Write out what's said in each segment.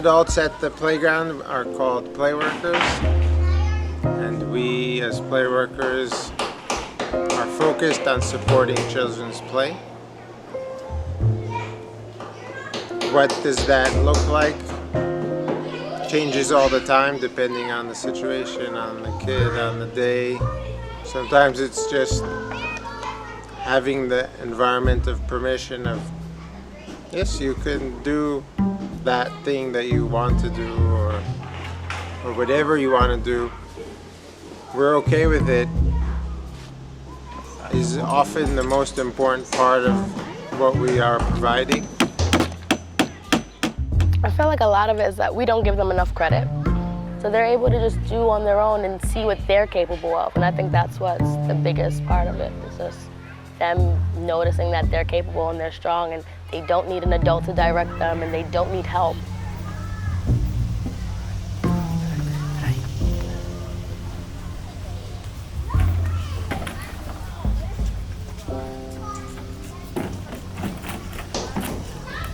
adults at the playground are called Playworkers, and we as Playworkers are focused on supporting children's play. What does that look like? Changes all the time depending on the situation, on the kid, on the day. Sometimes it's just having the environment of permission of, yes, you can do that thing that you want to do, or whatever you want to do. We're okay with it is often the most important part of what we are providing. I feel like a lot of it is that we don't give them enough credit. So they're able to just do on their own and see what they're capable of. And I think that's what's the biggest part of it. It's just them noticing that they're capable and they're strong and they don't need an adult to direct them and they don't need help.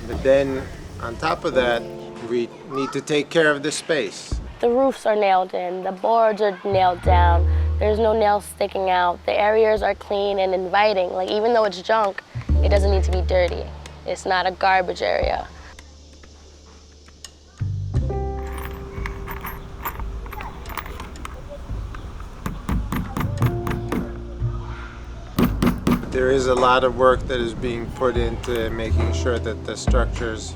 But then on top of that, we need to take care of the space. The roofs are nailed in, the boards are nailed down, there's no nails sticking out, the areas are clean and inviting. Like, even though it's junk, it doesn't need to be dirty. It's not a garbage area. There is a lot of work that is being put into making sure that the structures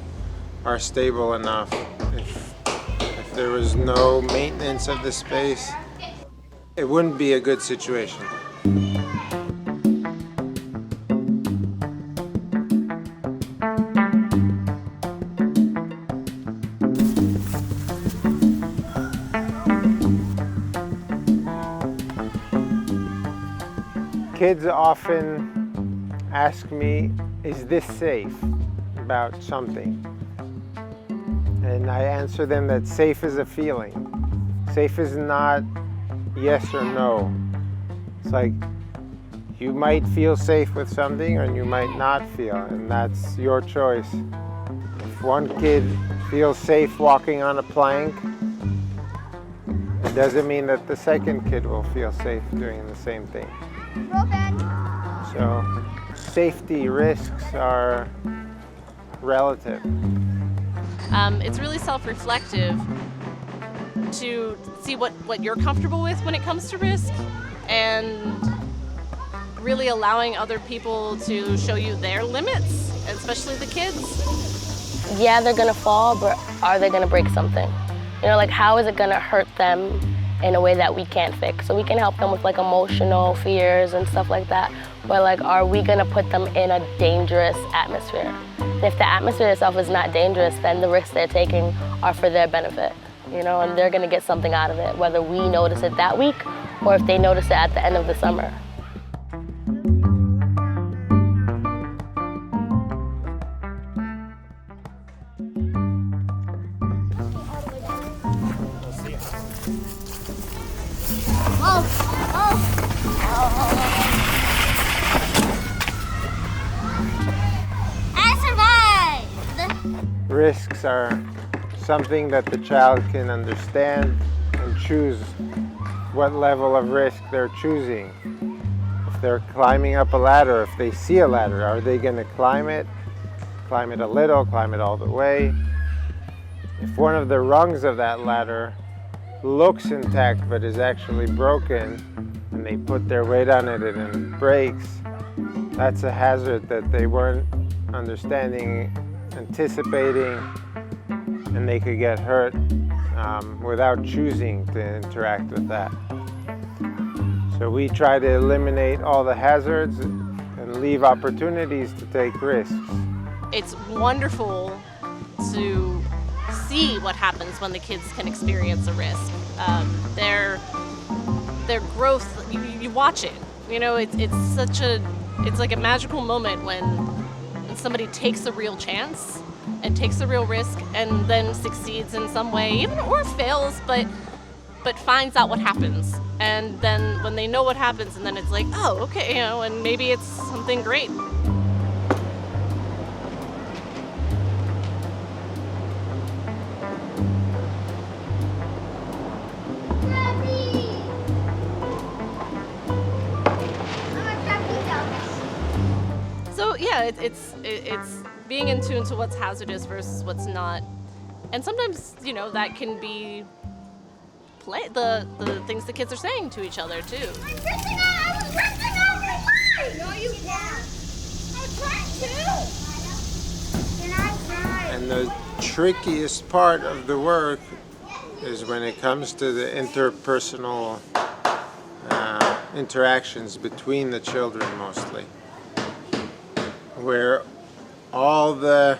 are stable enough. If there was no maintenance of the space, it wouldn't be a good situation. Kids often ask me, is this safe, about something? And I answer them that safe is a feeling. Safe is not yes or no. It's like you might feel safe with something or you might not feel, and that's your choice. If one kid feels safe walking on a plank, it doesn't mean that the second kid will feel safe doing the same thing. So safety risks are relative. It's really self-reflective to see what you're comfortable with when it comes to risk, and really allowing other people to show you their limits, especially the kids. Yeah, they're gonna fall, but are they gonna break something? You know, like, how is it gonna hurt them in a way that we can't fix? So we can help them with like emotional fears and stuff like that, but like, are we gonna put them in a dangerous atmosphere? And if the atmosphere itself is not dangerous, then the risks they're taking are for their benefit, you know, and they're gonna get something out of it, whether we notice it that week or if they notice it at the end of the summer. Risks are something that the child can understand and choose what level of risk they're choosing. If they're climbing up a ladder, if they see a ladder, are they going to climb it a little, climb it all the way? If one of the rungs of that ladder looks intact but is actually broken, and they put their weight on it and it breaks, that's a hazard that they weren't anticipating, and they could get hurt without choosing to interact with that. So we try to eliminate all the hazards and leave opportunities to take risks. It's wonderful to see what happens when the kids can experience a risk. Their growth, you watch it. You know, it's like a magical moment when somebody takes a real chance and takes a real risk and then succeeds in some way, even or fails, but finds out what happens. And then when they know what happens, and then it's like, oh, okay, you know, and maybe it's something great. yeah, it's being in tune to what's hazardous versus what's not, and sometimes that can be the things the kids are saying to each other too. I was ripping over mine! No, you weren't. I was trying to. And I tried. And the trickiest part of the work is when it comes to the interpersonal interactions between the children mostly, where all the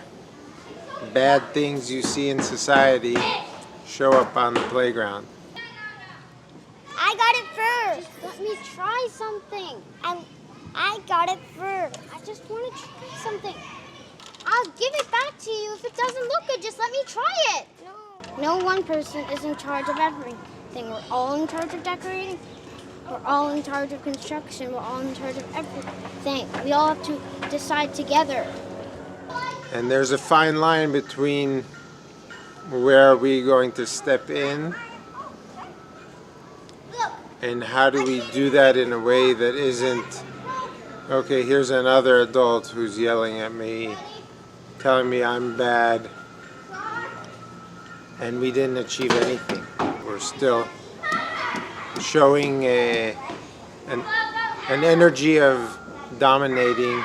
bad things you see in society show up on the playground. I got it first. Let me try something. And I got it first. I just want to try something. I'll give it back to you if it doesn't look good. Just let me try it. No one person is in charge of everything. We're all in charge of decorating. We're all in charge of construction. We're all in charge of everything. We all have to decide together. And there's a fine line between where are we going to step in and how do we do that in a way that isn't, okay, here's another adult who's yelling at me, telling me I'm bad, and we didn't achieve anything. We're still showing an energy of dominating,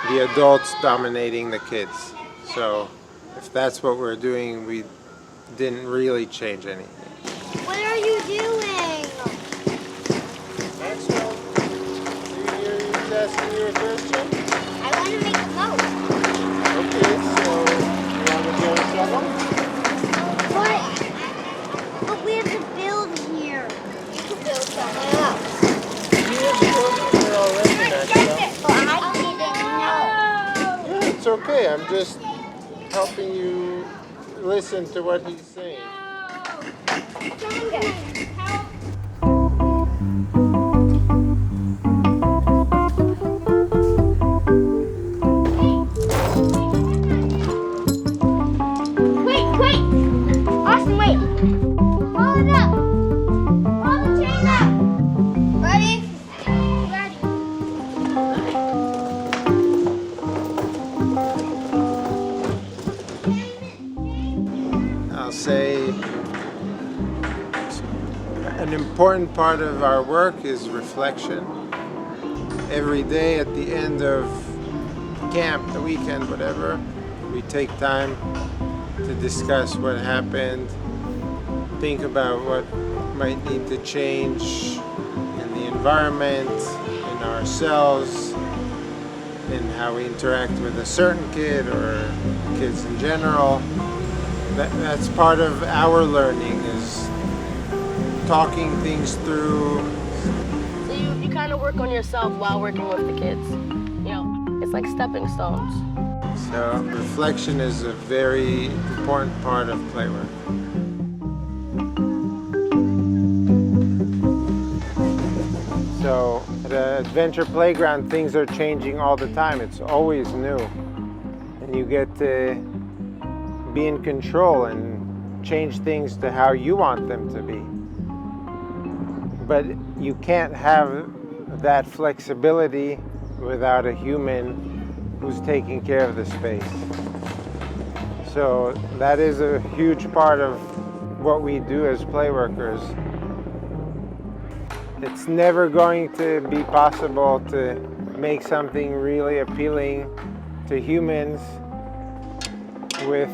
the adults dominating the kids. So if that's what we're doing, we didn't really change anything. What are you doing? Maxwell, do you hear you asking you a question? I want to make a boat. Okay, so you want to build something? But we have to build here. You can build somewhere else. You have built here already, Maxwell. But I didn't know. Yeah, it's okay. I'm just helping you listen to what he's saying. Wait! Austin, wait! Hold it up! Hold the chain up! Ready? I'll say an important part of our work is reflection. Every day at the end of camp, the weekend, whatever, we take time to discuss what happened, think about what might need to change in the environment, in ourselves, in how we interact with a certain kid or kids in general. That's part of our learning, is talking things through. So you kind of work on yourself while working with the kids. It's like stepping stones. So reflection is a very important part of Playwork. So at an adventure playground, things are changing all the time. It's always new. And you get to be in control and change things to how you want them to be. But you can't have that flexibility without a human who's taking care of the space. So that is a huge part of what we do as Playworkers. It's never going to be possible to make something really appealing to humans with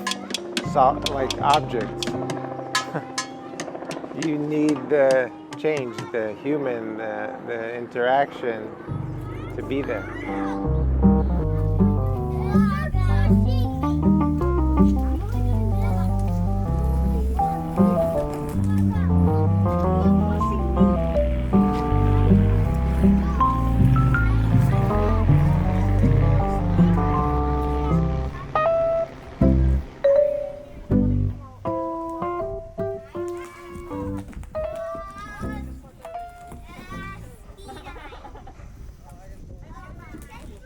like objects. You need the change, the human, the interaction to be there.